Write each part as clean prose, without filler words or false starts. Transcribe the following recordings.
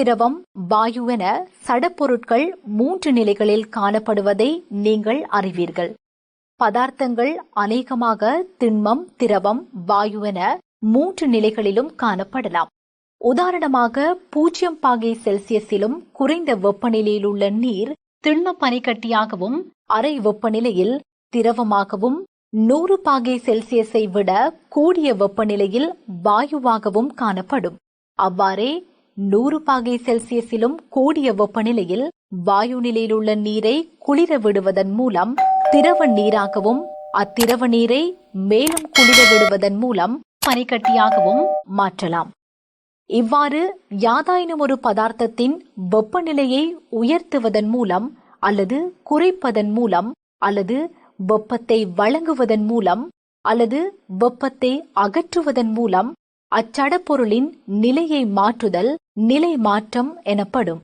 திரவம், வாயு என சடப்பொருட்கள் 3 நிலைகளில் காணப்படுவதை நீங்கள் அறிவீர்கள். பதார்த்தங்கள் அநேகமாக திண்மம், திரவம், வாயு என 3 நிலைகளிலும் காணப்படலாம். உதாரணமாக 0 பாகை செல்சியஸிலும் குறைந்த வெப்பநிலையில் உள்ள நீர் திண்ம பனிக்கட்டியாகவும், அறை வெப்பநிலையில் திரவமாகவும், 100 பாகை செல்சியஸை விட கூடிய வெப்பநிலையில் வாயுவாகவும் காணப்படும். அவ்வாறே 100 பாகை செல்சியஸிலும் கூடிய வெப்பநிலையில் வாயு நிலையில் உள்ள நீரை குளிர விடுவதன் மூலம் திரவ நீராகவும், அத்திரவ நீரை மேலும் குளிர விடுவதன் மூலம் பனிக்கட்டியாகவும் மாற்றலாம். இவ்வாறு யாதாயினும் ஒரு பதார்த்தத்தின் வெப்பநிலையை உயர்த்துவதன் மூலம் அல்லது குறைப்பதன் மூலம் அல்லது வெப்பத்தை வழங்குவதன் மூலம் அல்லது வெப்பத்தை அகற்றுவதன் மூலம் அச்சடப்பொருளின் நிலையை மாற்றுதல் நிலை மாற்றம் எனப்படும்.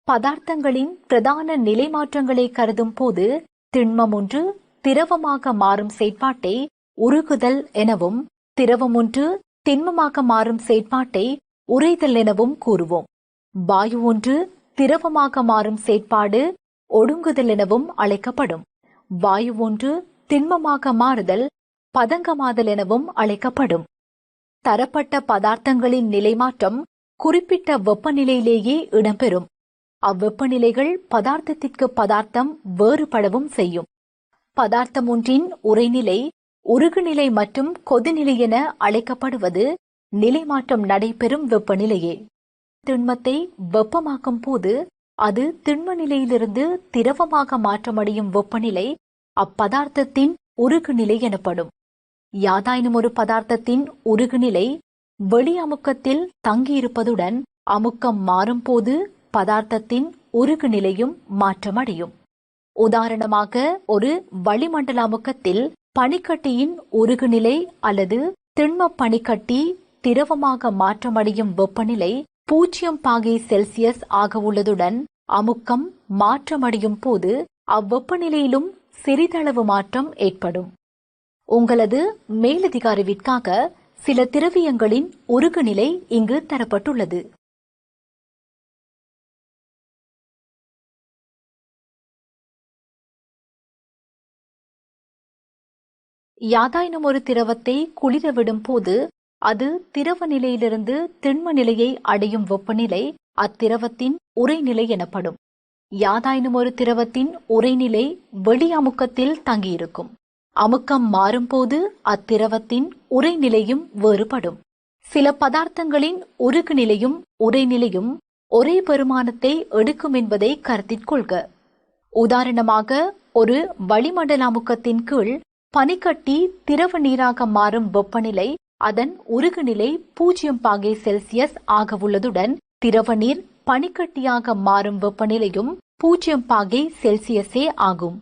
பதார்த்தங்களின் பிரதான நிலை மாற்றங்களை கருதும் போது திண்மம் ஒன்று திரவமாக மாறும் செயற்பாட்டை உருகுதல் எனவும், திரவம் ஒன்று திண்மமாக மாறும் செயற்பாட்டை உறைதல் எனவும் கூறுவோம். வாயு ஒன்று திரவமாக மாறும் செயற்பாடு ஒடுங்குதல் எனவும் அழைக்கப்படும். வாயு ஒன்று திண்மமாக மாறுதல் பதங்கமாதல் எனவும் அழைக்கப்படும். தரப்பட்ட பதார்த்தங்களின் நிலைமாற்றம் குறிப்பிட்ட வெப்பநிலையிலேயே இடம்பெறும். அவ்வெப்பநிலைகள் பதார்த்தத்திற்கு பதார்த்தம் வேறுபடவும் செய்யும். பதார்த்தம் ஒன்றின் உறைநிலை, உருகுநிலை மற்றும் கொதிநிலை என அழைக்கப்படுவது நிலைமாற்றம் நடைபெறும் வெப்பநிலையே. திண்மத்தை வெப்பமாக்கும் போது அது திண்ம நிலையிலிருந்து திரவமாக மாற்றமடையும் வெப்பநிலை அப்பதார்த்தத்தின் உருகுநிலை எனப்படும். யாதாயினும் ஒரு பதார்த்தத்தின் உருகுநிலை வெளி அமுக்கத்தில் தங்கியிருப்பதுடன் அமுக்கம் மாறும்போது பதார்த்தத்தின் உருகுநிலையும் மாற்றமடையும். உதாரணமாக ஒரு வளிமண்டல அமுக்கத்தில் பனிக்கட்டியின் உருகுநிலை அல்லது திண்ம பனிக்கட்டி திரவமாக மாற்றமடையும் வெப்பநிலை 0 பாகை செல்சியஸ் ஆக உள்ளதுடன் அமுக்கம் மாற்றமடையும் போது அவ்வெப்பநிலையிலும் சிறிதளவு மாற்றம் ஏற்படும். உங்களது மேலதிக அறிவிற்காக சில திரவியங்களின் உருகுநிலை இங்கு தரப்பட்டுள்ளது. யாதாயினும் ஒரு திரவத்தை குளிரவிடும் போது அது திரவ நிலையிலிருந்து திண்ம நிலையை அடையும் வெப்பநிலை அத்திரவத்தின் உறைநிலை எனப்படும். யாதாயினும் ஒரு திரவத்தின் உறைநிலை வெளி அமுக்கத்தில் தங்கியிருக்கும். அமுக்கம் மாறும்போது அத்திரவத்தின் உறைநிலையும் வேறுபடும். சில பதார்த்தங்களின் உருகுநிலையும் உறைநிலையும் ஒரே பெருமானத்தை எடுக்கும் என்பதை கருத்தில் கொள்க. உதாரணமாக ஒரு வளிமண்டல அமுக்கத்தின் கீழ் பனிக்கட்டி திரவ நீராக மாறும் வெப்பநிலை அதன் உருகுநிலை 0 பாகை செல்சியஸ் ஆக உள்ளதுடன் திரவ நீர் பனிக்கட்டியாக மாறும் வெப்பநிலையும் 0 பாகை செல்சியஸே ஆகும்.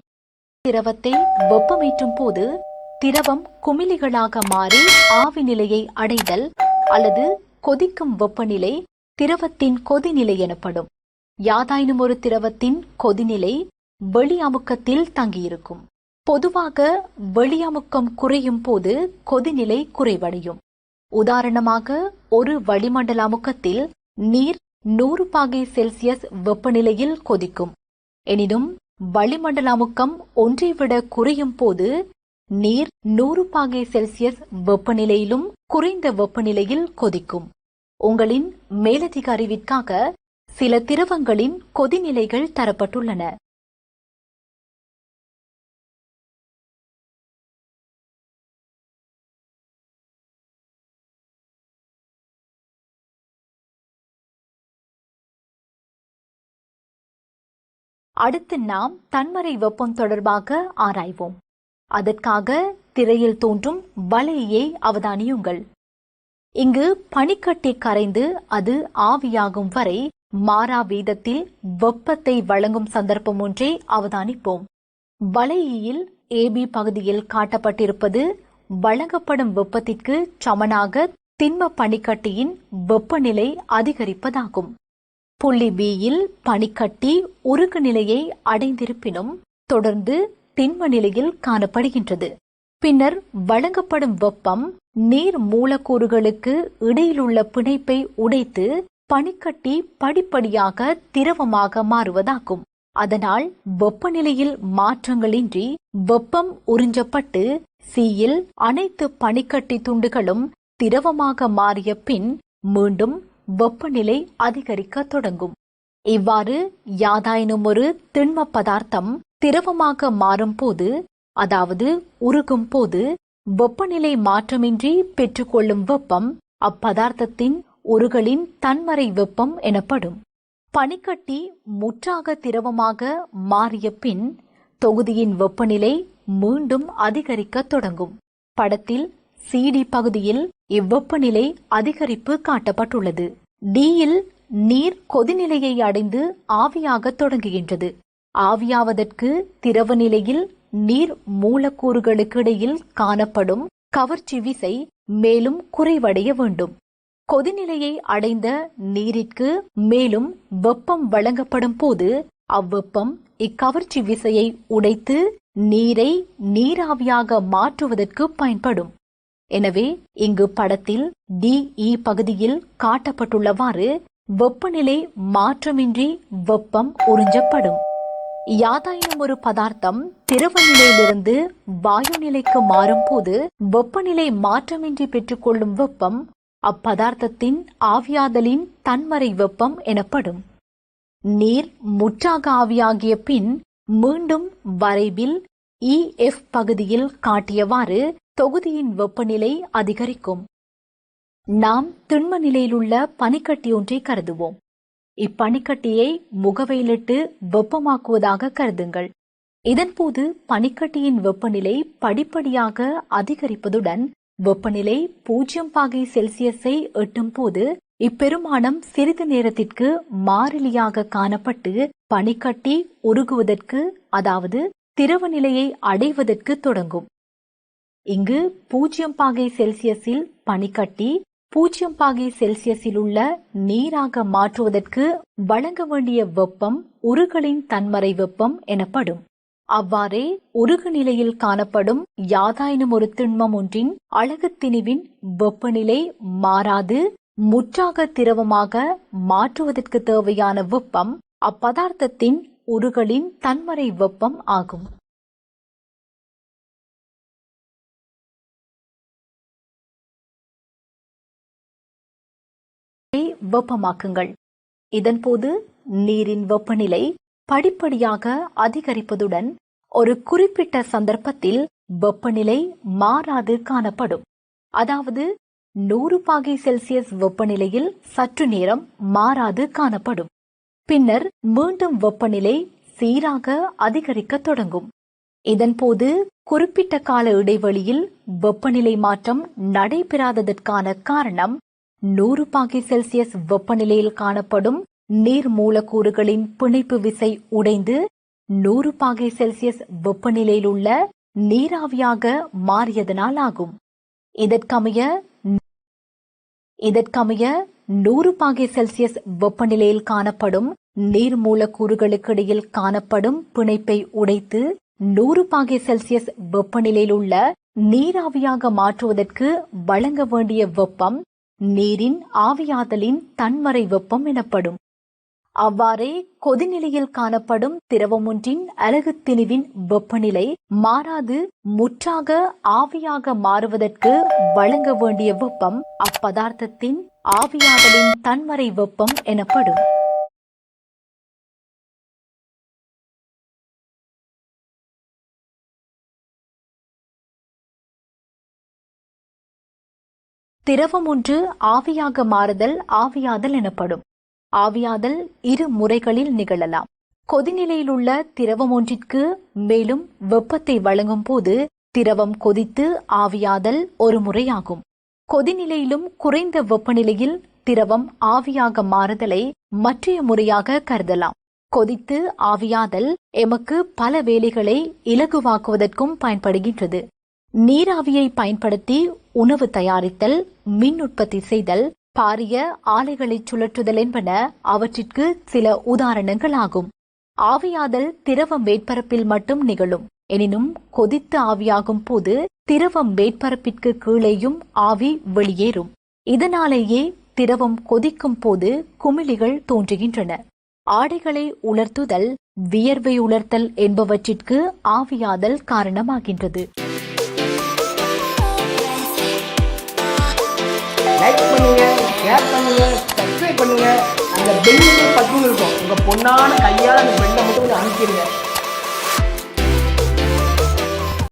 திரவத்தை வெப்பமேற்றும் போது திரவம் குமிழிகளாக மாறி ஆவி நிலையை அடைதல் அல்லது கொதிக்கும் வெப்பநிலை திரவத்தின் கொதிநிலை எனப்படும். யாதாயினும் ஒரு திரவத்தின் கொதிநிலை வெளி அமுக்கத்தில் தங்கியிருக்கும். பொதுவாக வெளியமுக்கம் குறையும் போது கொதிநிலை குறைவடையும். உதாரணமாக ஒரு வளிமண்டல அமுக்கத்தில் நீர் 100 பாகை செல்சியஸ் வெப்பநிலையில் கொதிக்கும். எனினும் வளிமண்டல அமுக்கம் ஒன்றை விட குறையும் போது நீர் 100 பாகை செல்சியஸ் வெப்பநிலையிலும் குறைந்த வெப்பநிலையில் கொதிக்கும். உங்களின் மேலதிக அறிவிற்காக சில திரவங்களின் கொதிநிலைகள் தரப்பட்டுள்ளன. அடுத்து நாம் தன்மறை வெப்பம் தொடர்பாக ஆராய்வோம். அதற்காக திரையில் தோன்றும் வளையை அவதானியுங்கள். இங்கு பனிக்கட்டி கரைந்து அது ஆவியாகும் வரை மாறா வீதத்தில் வெப்பத்தை வழங்கும் சந்தர்ப்பம் ஒன்றை அவதானிப்போம். வளையில் AB பகுதியில் காட்டப்பட்டிருப்பது வழங்கப்படும் வெப்பத்திற்கு சமனாக திண்ம பனிக்கட்டியின் வெப்பநிலை அதிகரிப்பதாகும். புள்ளி Bயில் பனிக்கட்டி உருகு நிலையை அடைந்திருப்பினும் தொடர்ந்து திண்ம நிலையில் காணப்படுகின்றது. பின்னர் வழங்கப்படும் வெப்பம் நீர் மூலக்கூறுகளுக்கு இடையிலுள்ள பிணைப்பை உடைத்து பனிக்கட்டி படிப்படியாக திரவமாக மாறுவதாகும். அதனால் வெப்பநிலையில் மாற்றங்களின்றி வெப்பம் உறிஞ்சப்பட்டு சீயில் அனைத்து பனிக்கட்டி துண்டுகளும் திரவமாக மாறிய பின் மீண்டும் வெப்பநிலை அதிகரிக்க தொடங்கும். இவ்வாறு யாதாயினும் ஒரு திண்ம பதார்த்தம் திரவமாக மாறும் போது, அதாவது உருகும் போது, வெப்பநிலை மாற்றமின்றி பெற்றுக்கொள்ளும் வெப்பம் அப்பதார்த்தத்தின் உருகலின் தன்மறை வெப்பம் எனப்படும். பனிக்கட்டி முற்றாக திரவமாக மாறிய பின் தொகுதியின் வெப்பநிலை மீண்டும் அதிகரிக்க தொடங்கும். படத்தில் CD பகுதியில் இவ்வெப்பநிலை அதிகரிப்பு காட்டப்பட்டுள்ளது. Dயில் நீர் கொதிநிலையை அடைந்து ஆவியாக தொடங்குகின்றது. ஆவியாவதற்கு திரவ நிலையில் நீர் மூலக்கூறுகளுக்கு இடையில் காணப்படும் கவர்ச்சி விசை மேலும் குறைவடைய வேண்டும். கொதிநிலையை அடைந்த நீரிற்கு மேலும் வெப்பம் வழங்கப்படும் போது அவ்வெப்பம் இக்கவர்ச்சி விசையை உடைத்து நீரை நீராவியாக மாற்றுவதற்கு பயன்படும். எனவே இங்கு படத்தில் DE பகுதியில் காட்டப்பட்டுள்ளவாறு வெப்பநிலை மாற்றமின்றி வெப்பம் உறிஞ்சப்படும். யாதாயினும் ஒரு பதார்த்தம் திரவ நிலையிலிருந்து வாயு நிலைக்கு மாறும் போது வெப்பநிலை மாற்றமின்றி பெற்றுக்கொள்ளும் வெப்பம் அப்பதார்த்தத்தின் ஆவியாதலின் தன்மறை வெப்பம் எனப்படும். நீர் முற்றாக ஆவியாகிய பின் மீண்டும் வரைவில் EF பகுதியில் காட்டியவாறு தொகுதியின் வெப்பநிலை அதிகரிக்கும். நாம் திண்ம நிலையிலுள்ள பனிக்கட்டி ஒன்றை கருதுவோம். இப்பனிக்கட்டியை முகவையிலிட்டு வெப்பமாக்குவதாக கருதுங்கள். இதன்போது பனிக்கட்டியின் வெப்பநிலை படிப்படியாக அதிகரிப்பதுடன் வெப்பநிலை 0 பாகை செல்சியஸை எட்டும் போது இப்பெருமானம் சிறிது நேரத்திற்கு மாறிலியாக காணப்பட்டு பனிக்கட்டி உருகுவதற்கு, அதாவது திரவ நிலையை அடைவதற்கு தொடங்கும். இங்கு 0 பாகை செல்சியஸில் பனிக்கட்டி 0 பாகை செல்சியஸில் உள்ள நீராக மாற்றுவதற்கு வழங்க வேண்டிய வெப்பம் உருகலின் தன்மறை வெப்பம் எனப்படும். அவ்வாறே உருகு நிலையில் காணப்படும் யாதாயினும் ஒரு திண்மம் ஒன்றின் அலகு திணிவின் வெப்பநிலை மாறாது முற்றாக திரவமாக மாற்றுவதற்கு தேவையான வெப்பம் அப்பதார்த்தத்தின் உருகலின் தன்மறை வெப்பம் ஆகும். வெப்பமாக்குங்கள். இதன்போது நீரின் வெப்பநிலை படிப்படியாக அதிகரிப்பதுடன் ஒரு குறிப்பிட்ட சந்தர்ப்பத்தில் வெப்பநிலை மாறாது காணப்படும். அதாவது 100 பாகை செல்சியஸ் வெப்பநிலையில் சற்று நேரம் மாறாது காணப்படும். பின்னர் மீண்டும் வெப்பநிலை சீராக அதிகரிக்க தொடங்கும். இதன்போது குறிப்பிட்ட கால இடைவெளியில் வெப்பநிலை மாற்றம் நடைபெறாததற்கான காரணம் 100 பாகை செல்சியஸ் வெப்பநிலையில் காணப்படும் நீர் மூலக்கூறுகளின் பிணைப்பு விசை உடைந்து 100 பாகை செல்சியஸ் வெப்பநிலையில் உள்ள நீராவியாக மாறியதனால் ஆகும். இதற்கமைய 100 பாகை செல்சியஸ் வெப்பநிலையில் காணப்படும் நீர் மூலக்கூறுகளுக்கு இடையில் காணப்படும் பிணைப்பை உடைத்து 100 பாகை செல்சியஸ் வெப்பநிலையில் உள்ள நீராவியாக மாற்றுவதற்கு வழங்க வேண்டிய வெப்பம் நீரின் ஆவியாதலின் தன்மறை வெப்பம் எனப்படும். அவ்வாறே கொதிநிலையில் காணப்படும் திரவம் ஒன்றின் அலகு திணிவின் வெப்பநிலை மாறாது முற்றாக ஆவியாக மாறுவதற்கு வழங்க வேண்டிய வெப்பம் அப்பதார்த்தத்தின் ஆவியாதலின் தன்மறை வெப்பம் எனப்படும். திரவம் ஒன்று ஆவியாக மாறுதல் ஆவியாதல் எனப்படும். ஆவியாதல் இரு முறைகளில் நிகழலாம். கொதிநிலையில் உள்ள திரவம் ஒன்றிற்கு மேலும் வெப்பத்தை வழங்கும் போது திரவம் கொதித்து ஆவியாதல் ஒரு முறையாகும். கொதிநிலையிலும் குறைந்த வெப்பநிலையில் திரவம் ஆவியாக மாறுதலை மற்றைய முறையாக கருதலாம். கொதித்து ஆவியாதல் எமக்கு பல வேலைகளை இலகுவாக்குவதற்கும் பயன்படுகின்றது. நீராவியை பயன்படுத்தி உணவு தயாரித்தல், மின் உற்பத்தி செய்தல், பாரிய ஆலைகளை சுழற்றுதல் என்பன அவற்றிற்கு சில உதாரணங்கள் ஆகும். ஆவியாதல் திரவ மேற்பரப்பில் மட்டும் நிகழும். எனினும் கொதித்து ஆவியாகும் போது திரவ மேற்பரப்பிற்கு கீழேயும் ஆவி வெளியேறும். இதனாலேயே திரவம் கொதிக்கும் போது குமிழிகள் தோன்றுகின்றன. ஆடைகளை உலர்த்துதல், வியர்வை உலர்த்தல் என்பவற்றிற்கு ஆவியாதல் காரணமாகின்றது. லைக் பண்ணுங்க, ஷேர் பண்ணுங்க, சப்ஸ்கிரைப் பண்ணுங்க. அந்த பெல்லுக்கு பட்டு இருக்கும். உங்க பொண்ணான கையால் அந்த பெல்லை மட்டும் கொஞ்சம் அமுக்கிடுங்க.